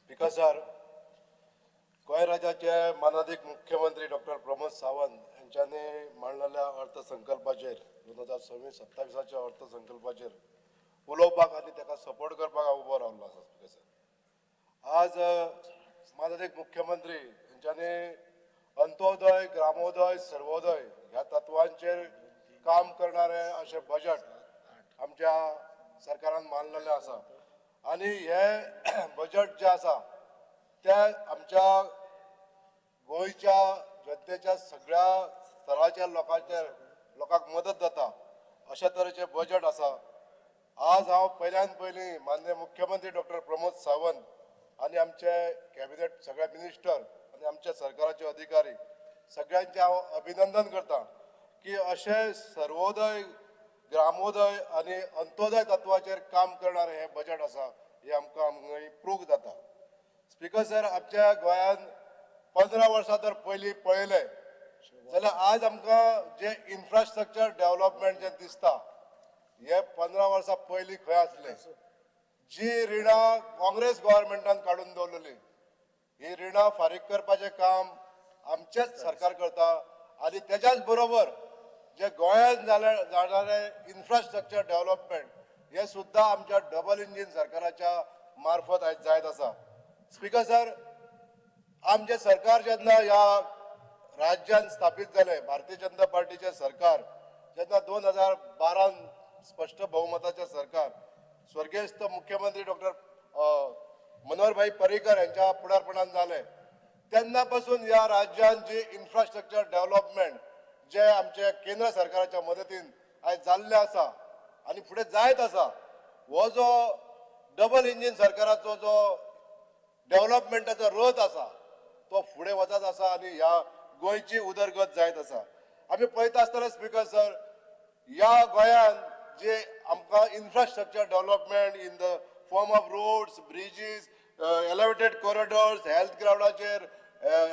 विकासार गोंय राज्याचे माननीय मुख्यमंत्री डॉक्टर प्रमोद सावंत यांच्यानी मांडलेल्या अर्थसंकल्पाचेर 2026-27 अर्थसंकल्पाचेर उलोवपाक आनी ताका सपोर्ट करपाक हांव उबो रावल्लो आसा स्पिकर। आज माननीय मुख्यमंत्री यांच्यानी अंत्योदय, ग्रामोदय, सर्वोदय ह्या तत्वांचेर काम करणारे अशें बजेट आमच्या सरकारान मांडलेलें आसा आनी हे बजेट जे आसा ते आमच्या गोंयच्या जनतेच्या सगळ्या स्तराच्या लोकांक मदत जाता अशा तरेचे बजेट आसा। आज हांव पयली माननीय मुख्यमंत्री डॉक्टर प्रमोद सावंत आनी आमचे कॅबिनेट सगळे मिनिस्टर आनी आमच्या सरकाराचे अधिकारी सगळ्यांचे हांव अभिनंदन करता की अशे सर्वोदय, ग्रामोदय आनी अंत्योदय तत्वाचेर काम करणारे हे बजेट आसा हे आमकां प्रूव जाता। स्पीकर सर, आमच्या गोंयांत 15 वर्सां तर पयलीं पळयलें जाल्यार आज आमकां जे इन्फ्रास्ट्रक्चर डेव्हलपमेंट जे दिसता हे 15 वर्सां पयलीं खंय आसलें। जी रिणां काँग्रेस गव्हर्मेंटान काडून दवरलेली ही रिणां फारीक करपाचें काम आमचेच सरकार करता आनी तेच्याच बरोबर जे गोंयांत जाणारे इन्फ्रास्ट्रक्चर डेव्हलपमेंट हे सुद्धा आमच्या डबल इंजिन सरकाराच्या मार्फत आयज जायत आसा। स्पीकर सर, आमचे सरकार जेन्ना ह्या राज्यात स्थापीत जाले, भारतीय जनता पार्टीचे सरकार जेन्ना 2012 स्पष्ट बहुमताचे सरकार स्वर्गीय मुख्यमंत्री डॉक्टर मनोहरभाई पर्रीकर यांच्या पुढारपणान जाले तेन्ना पासून ह्या राज्यात जी इन्फ्रास्ट्रक्चर डेव्हलपमेंट जे आमचे केंद्र सरकाराच्या मदतीन आयज जाल्ले आसा आनी फुडें जायत आसा, हो जो डबल इंजिन सरकाराचो जो डेव्हलपमेंटाचो रथ आसा तो फुडें वचत आसा आनी ह्या गोंयची उदरगत जायत आसा। आमी पळयता आसतना स्पीकर सर, ह्या गोंयांत जे आमकां infrastructure development in the form of roads, bridges, elevated corridors, health ग्राउंडाचेर,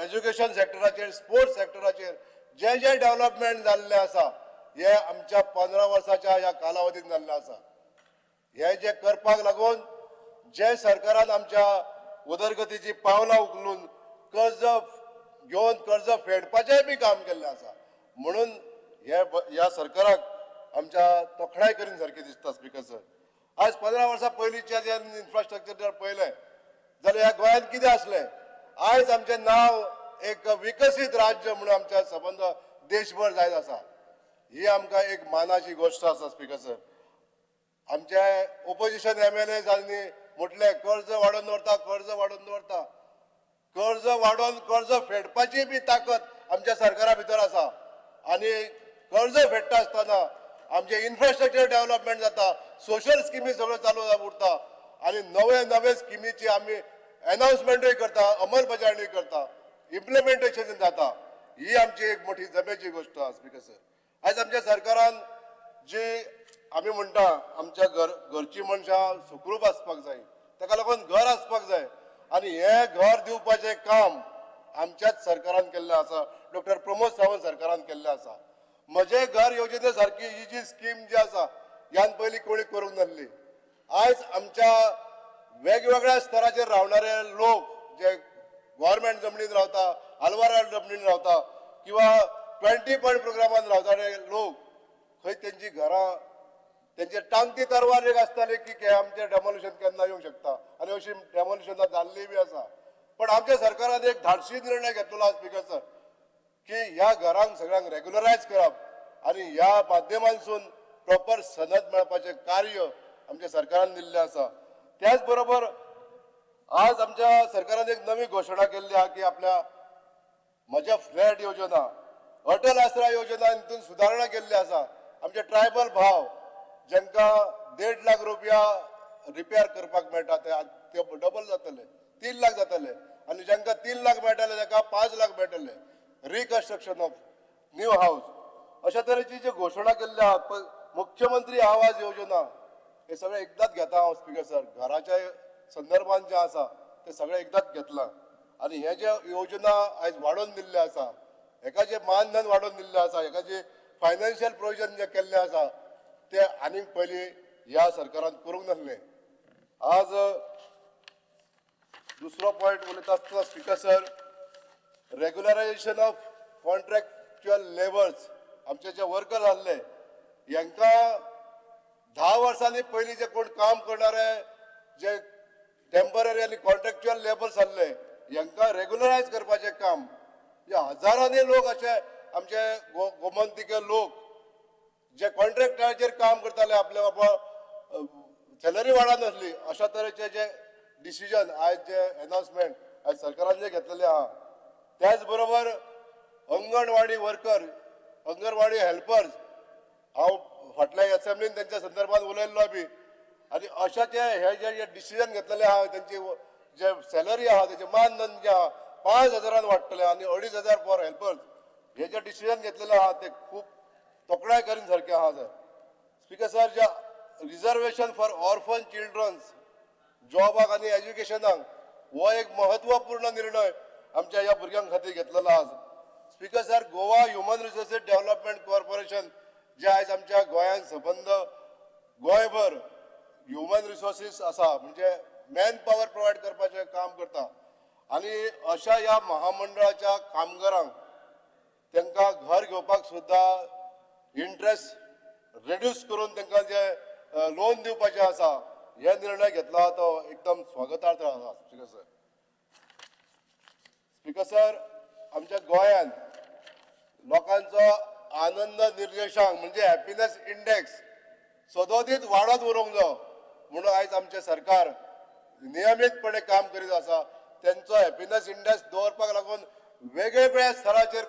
एज्युकेशन सेक्टराचेर, स्पोर्ट्स सेक्टराचेर जे जे डेव्हलपमेंट जाल्ले आसा हे आमच्या 15 वर्साच्या ह्या कालावधीन जाल्ले आसा। हे जे करपाक लागून जे सरकारान आमच्या उदरगतीची पावलां उखलून कर्ज घेवन कर्ज फेडपाचें बी काम केल्लें आसा म्हणून ह्या सरकाराक आमच्या तोखणाय करीन सारकी दिसता। स्पीकर सर, आज 15 वर्सां पयलींचे जे इन्फ्रास्ट्रक्चर जर पळयलें जाल्यार ह्या गोंयांत कितें आसलें, आयज आमचें नांव एक विकसीत राज्य म्हणून आमच्या संबंद देशभर जायत आसा। ही आमकां एक मानाची गोष्ट आसा। स्पीकर सर, आमचे ओपोजिशन MLAजांनी म्हटलें कर्ज वाडोवन दवरता, कर्ज वाडोवन दवरता, कर्ज वाडोवन कर्ज फेडपाची बी ताकद आमच्या सरकारा भितर आसा आनी कर्ज फेडटा आसतना आमचे इन्फ्रास्ट्रक्चर डेव्हलपमेंट जाता, सोशल स्किमी सगळ्यो चालू उरता आनी नवे स्किमीची आमी अनाउन्समेंटूय करता, अंमलबजावणी करता, इम्प्लिमेंटेशन जाता। ही आमची एक मोठी जमेची गोष्ट आसा। स्पीकर सर, आयज आमच्या सरकारान जी आमी म्हणटा आमच्या घरची मनशां सुखरूप आसपाक जाय, ताका लागून घर आसपाक जाय आनी हे घर दिवपाचें काम आमच्याच सरकारान केल्लें आसा, डॉक्टर प्रमोद सावंत सरकारान केल्लें आसा। म्हजे घर योजने सारकी ही जी स्कीम जी आसा ह्यान पयलीं कोणी करूंक नासली। आयज आमच्या वेगवेगळ्या स्तराचेर रावणारे लोक जे गव्हर्मेंट जमनीन रावता, आलवारा जमनीन रावता किंवा 20 पॉयंट प्रोग्रामान रावताले लोक, खंय तेंची घरां तेंचे टांगती तरवार एक आसताली की आमचे डेमोलिशन केन्ना येवंक शकता आनी अशी डेमोलिशनां जाल्ली बी आसा। पण आमच्या सरकारान एक धाडसी निर्णय घेतलेलो स्पीकर सर की ह्या घरांक सगळ्यांक रेग्युलरायज करप आनी ह्या माध्यमांतसून प्रॉपर सनद मेळपाचें कार्य आमच्या सरकारान दिल्लें आसा। त्याच बरोबर आज आमच्या सरकारान एक नवी घोशणा केल्ली आहा की आपल्या म्हज्या फ्लॅट योजना, अटल आसरा योजना हितून सुदारणा केल्ली आसा। आमचे ट्रायबल भाव जांकां 1.5 लाख रुपया रिपेर करपाक मेळटा ते डबल जातले, 3 लाख जातले आनी जांकां 3 लाख मेळटाले ताका 5 लाख मेळटले, रिकन्स्ट्रक्शन ऑफ न्यू हाऊस। अशा तरेची जी घोशणा केल्ली आहा, मुख्यमंत्री आवास योजना, हे सगळे एकदांच घेता हांव स्पीकर सर। घराच्या संदर्भात जे आसा ते सगळे एकदांच घेतला आनी हे जे योजना आयज वाडोवन दिल्ले आसा, हेका जे मानधन वाडोवन दिल्ले आसा, हेका जे फायनान्शियल प्रोविजन जे केल्ले आसा ते आनीक पयलीं ह्या सरकारान करूंक नासलें। आज दुसरो पॉयंट उलयता आसतना speaker sir, regularization of contractual labours, आमचे जे वर्कर आसले हांकां 10 वर्सांनी पयलीं जे कोण काम करणारे जे टेम्पररी आनी कॉन्ट्रॅक्च्युअल लेबर्स आसले हांकां रेग्युलरायज करपाचें काम, जे हजारांनी लोक अशे आमचे गोमंतकी लोक जे कॉन्ट्रॅक्टाचेर काम करताले, आपले बाबा सॅलरी वाडा नासली, अशा तरेचे जे डिसिजन आयज जे अनाउन्समेंट आयज सरकारान जे घेतलेले आहा, त्याच बरोबर अंगणवाडी वर्कर, अंगणवाडी हेल्पर्स, हांव फाटल्या असेंब्लीन त्यांच्या संदर्भात उलयल्लो बी, आनी अशाचे हे जे डिसिजन घेतलेले आहा त्यांची जे सॅलरी आहा त्याचे मानधन जे आहा 5,000 वाडटले आनी 2,500 फॉर हेल्पर्स, हे जे डिसिजन घेतलेले आहा ते खूप तोखणाय करीन सारखे आहा सर. स्पीकर सर, जे रिजर्वेशन फॉर ऑर्फन चिल्ड्रन्स जॉबाक आनी एज्युकेशनाक हो एक महत्वपूर्ण निर्णय आमच्या ह्या भुरग्यां खातीर घेतलेलो आसा. Speaker sir, Goa human resources development corporation जे आयज आमच्या गोंयांत संबंध गोंयभर ह्युमन रिसोर्सीस आसा, म्हणजे मॅन पॉवर प्रोवायड करपाचें काम करता, आनी अशा ह्या महामंडळाच्या कामगारांक तांकां घर घेवपाक सुद्धा इंट्रस्ट रिड्यूस करून तांकां जे लोन दिवपाचें आसा, हे निर्णय घेतला आहा तो एकदम स्वागतार्थ आसा. स्पीकर सर, स्पीकर सर, आमच्या गोंयांत लोकांचो आनंद निर्देशांक म्हणजे हॅपीनेस इंडेक्स सदोदीत वाडत उरूंक जाय म्हणून आयज आमचे सरकार नियमितपणे काम करीत आसा. त्यांचो हॅपीनेस इंडेक्स दवरपाक लागून वेगवेगळ्या स्तराचेर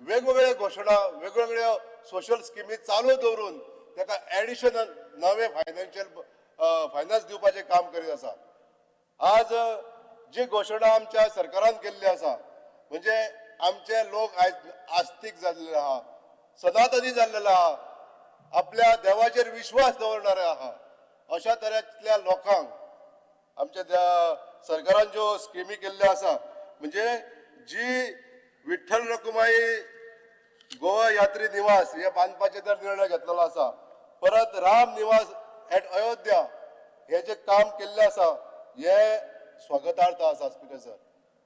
वेगवेगळ्यो घोशणा, वेगवेगळ्यो सोशल स्किमी चालू दवरून ताका एडिशनल नवे फायनान्स दिवपाचें काम करीत आसा. आज जी घोशणा आमच्या सरकारान केल्ली आसा, म्हणजे आमचे लोक आयज आस्तीक जाल्ले आहा, सनातनी जाल्लेले आहा, आपल्या देवाचेर विश्वास दवरणारे आहा, अशा तरेतल्या लोकांक आमच्या सरकारान ज्यो स्किमी केल्ल्यो आसा, म्हणजे जी विठ्ठल रखुमाई गोवा यात्री निवास हे बांदपाचे तर निर्णय घेतलेलो आसा, परत राम निवास एट अयोध्या हे जे काम केल्ले आसा हे स्वागतार्थ आसा. स्पीकर सर,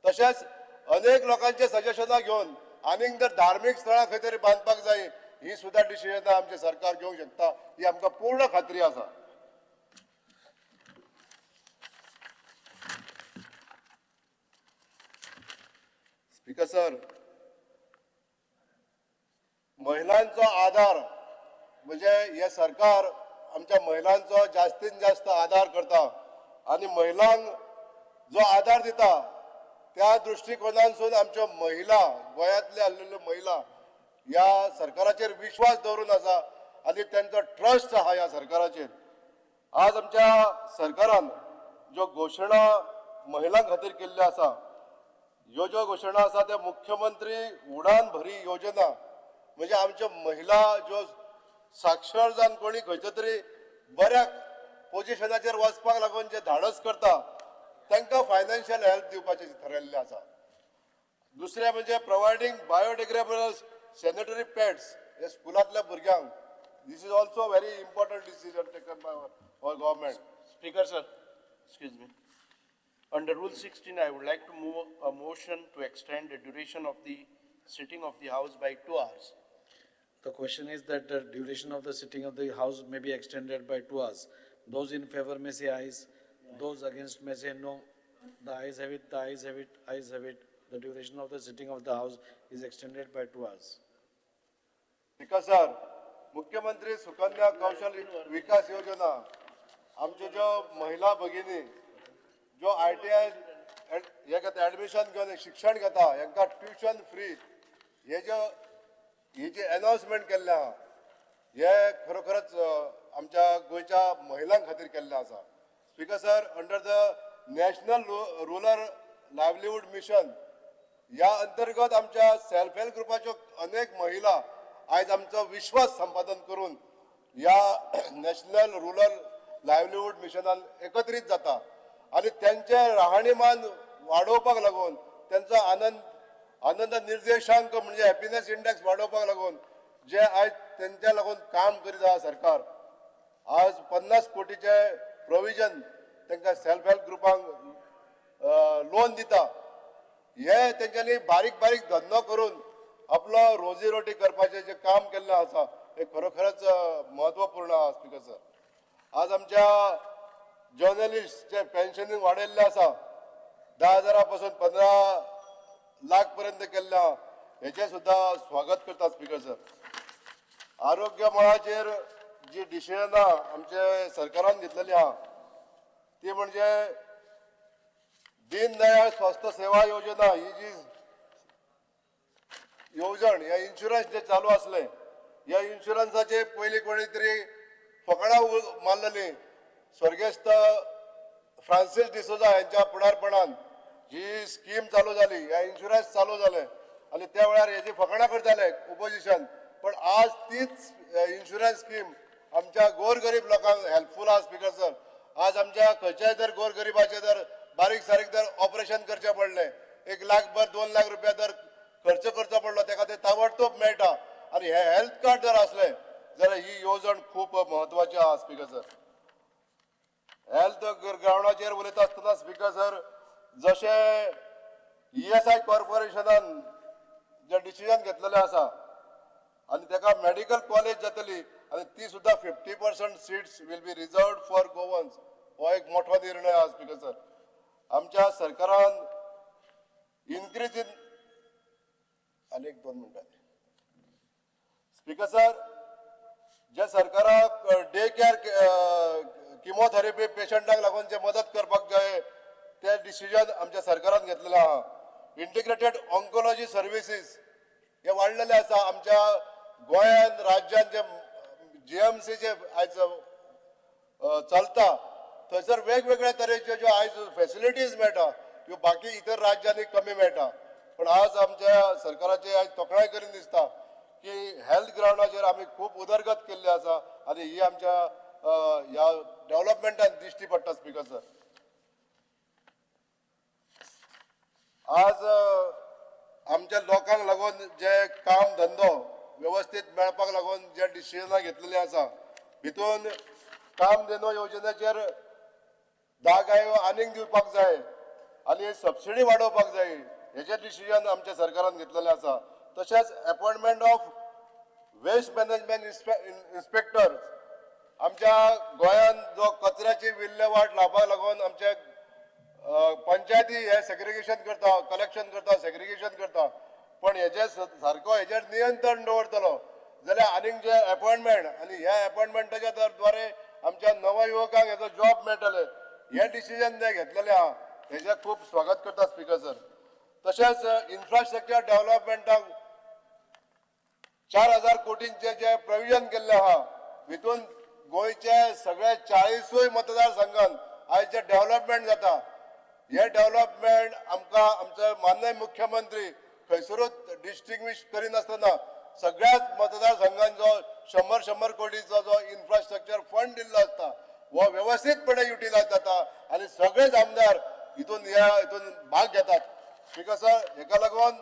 तशेंच अनेक लोकांचे सजेशनां घेवन आनीक जर धार्मीक स्थळां खंय तरी बांदपाक जाय ही सुद्धा डिसिजनां आमचे सरकार घेवंक शकता, ही आमकां पूर्ण खात्री आसा. स्पीकर सर, महिलांचो आधार म्हणजे हे सरकार आमच्या महिलांचो जास्तीत जास्त आधार करता आणि महिलांक जो आधार दिता त्या दृष्टिकोनांसून आमच्या महिला गोंयांतले आसलेल्यो महिला या सरकाराचेर विश्वास दवरून आसा आनी त्यांचो ट्रस्ट आहा ह्या सरकाराचेर. आज आमच्या सरकारान ज्यो घोशणा महिलां खातीर केल्ल्यो आसा, ह्यो ज्यो घोशणा आसा त्या मुख्यमंत्री उडान भरी योजना, म्हणजे आमच्या महिला ज्यो साक्षर जावन कोणी खंयच्या तरी बऱ्या पोजिशनाचेर वचपाक लागून जे धाडस करता तांकां फायनान्शियल हेल्प दिवपाचें थारायल्लें आसा. दुसरें म्हणजे प्रोवायडींग बायोडिग्रेडेबल सॅनिटरी पॅड्स हे स्कुलांतल्या भुरग्यांक. This is also very important decision taken by our government. Speaker sir, excuse me. Under Rule 16, I would like to move a motion to extend the duration of the sitting of the House by 2 hours. The question is that the duration of the sitting of the House may be extended by 2 hours. Those in favor may say ayes, those against may say no. The ayes have it, the ayes have it, ayes have it. The duration of the sitting of the House is extended by 2 hours. Vikas sir, मुख्यमंत्री सुकन्या कौशल विकास योजना आमच्यो ज्यो महिला भगिनी ज्यो ITI हे घेता admission घेवन शिक्षण घेता हांकां ट्युशन फ्री ही जी अनाउन्समेंट केल्लें आहा हे खरोखरच आमच्या गोंयच्या महिलांक खातीर केल्लें आसा. Speaker sir, under the national rural livelihood mission ह्या अंतर्गत आमच्या सेल्फ हेल्प ग्रुपाच्यो अनेक महिला आयज आमचो विश्वास संपादन करून ह्या नॅशनल रुरल लायव्हलीहूड मिशनान एकत्रीत जाता आणि त्यांचे राहणीमान वाडोवपाक लागून त्यांचो आनंद निर्देशांक म्हणजे हॅपीनेस इंडेक्स वाडोवपाक लागून जे आयज त्यांच्या लागून काम करीत आहा सरकार, आज 50 कोटीचे प्रोविजन तांकां सेल्फ हेल्प ग्रुपांक लोन दिता, हे तेंच्यांनी बारीक बारीक धंदो करून आपलो रोजी रोटी करपाचें जे काम केल्लें आसा हे खरोखरच म्हत्वपूर्ण आहा स्पीकर सर. आज आमच्या जर्नलिस्ट जे पेन्शनींग वाडयल्ले आसा 10,000 पासून 15 लाख पर्यंत केल्ले आहा, हेचे सुद्धा स्वागत करता स्पीकर सर. आरोग्य मळाचेर जी डिसिजनां आमच्या सरकारान घेतलेली आहा ती म्हणजे दीनदयाळ स्वस्थ सेवा योजना ही जी येवजण या इन्शुरन्स जे चालू असले, या इन्शुरन्साचे पयलीं कोणी तरी फकाणां मारलेली स्वर्गेस्त फ्रांसीस डिसोजा यांच्या फुडारपणान ही स्कीम चालू जाली, ह्या इन्शुरन्स चालू जाले आणि त्या वेळार हेजी फकाणां करताले ओपोजिशन. पण आज तीच इन्शुरन्स स्कीम आमच्या गोरगरीब लोकांक हेल्पफूल आहा स्पीकर सर. आज आमच्या खंयच्याय जर गोरगरिबाचे जर बारीक सारीक जर ऑपरेशन करचें पडलें, 1 लाख भर 2 लाख रुपया जर खर्च करचो पडलो, तेका ते ताबडतोब मेळटा. आणि हे हेल्थ कार्ड जर असले जाल्यार ही येवजण खूप म्हत्वाची आहा स्पीकर सर. हेल्थ ग्रावंडाचेर उलयता आसतना स्पीकर सर, जशें ESI कॉर्पोरेशनान जे डिसिजन घेतलेलें आसा आणि तेका मेडिकल कॉलेज जातली आणि ती सुद्धा 50% seats will be reserved for Goans, हो एक मोठो निर्णय आहा स्पीकर सर. आमच्या सरकारान इन्क्रीज इन अनेक 2 मिनटां स्पीकर सर, जे सरकाराक डे केअर किमोथेरपी पेशंटांक लागून जे मदत करपाक जाय ते डिसिजन आमच्या सरकारान घेतलेले आहा. इंटिग्रेटेड ऑन्कोलॉजी सर्विसीस हे वाडलेले आसा. आमच्या गोंयान राज्यान जे GMC जे आयज चलता थंयसर वेगवेगळ्या तरेच्यो ज्यो आयज फॅसिलिटीज मेळटा ह्यो बाकी इतर राज्यांनी कमी मेळटा. पण आज आमच्या सरकाराची आयज तोखणाय करून दिसता की हेल्थ ग्रावंडाचेर आमी खूब उदरगत केल्ली आसा आणि ही आमच्या ह्या डेव्हलपमेंटान दिश्टी पडटा स्पीकर सर. आज आमच्या लोकांक लागून जे काम धंदो व्यवस्थित मेळपाक लागून जे डिसिजनां घेतलेली आसा, भितून कामधेनू योजनेचेर 10 गायो आनीक दिवपाक जाय आनी सबसिडी वाडोवपाक जाय, हेचे डिसिजन आमच्या सरकारान घेतलेले आसा. तशेंच appointment of waste management inspector आमच्या गोंयान जो कचऱ्याची विल्हेवाट लावपाक लागून आमचे पंचायती हे सेग्रिगेशन करता, कलेक्शन करता, सेग्रिगेशन करता. पण हेजे सारको हेजेर नियंत्रण दवरतलो जाल्यार आनीक जे अपॉइंटमेंट आणि ह्या अपॉइंटमेंटाच्या द्वारे आमच्या नवयुवकांक हेजो जॉब मेळटले, हे डिसिजन जे घेतलेले आहा हेजे खूप स्वागत करता स्पीकर सर. तशेंच इन्फ्रास्ट्रक्चर डेव्हलपमेंटाक 4,000 कोटींचे जे प्रोविजन केल्ले आहा, भितून गोंयचे सगळे 40 मतदारसंघान आयज जे डेव्हलपमेंट जाता, हे डेव्हलपमेंट आमकां आमचे माननीय मुख्यमंत्री खंयसरूच डिस्टिंग्विश करिनासतना सगळ्याच मतदारसंघांचो 100 कोटीचो जो इन्फ्रास्ट्रक्चर फंड दिल्लो आसता हो व्यवस्थितपणे युटिलायज जाता आणि सगळेच आमदार हितून भाग घेतात. स्पीकर सर, हेका लागून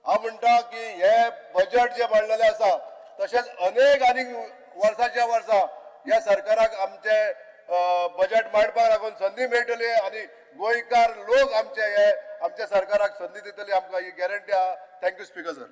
हांव म्हणटा की हे बजेट जे मांडलेले आसा तशेंच अनेक आनीक वर्साच्या वर्सा ह्या सरकाराक आमचे बजेट मांडपाक लागून संदी मेळटली आणि गोंयकार लोक आमचे हे आमच्या सरकाराक संदी दितली, आमकां ही गॅरंटी आहा. Thank you speaker sir.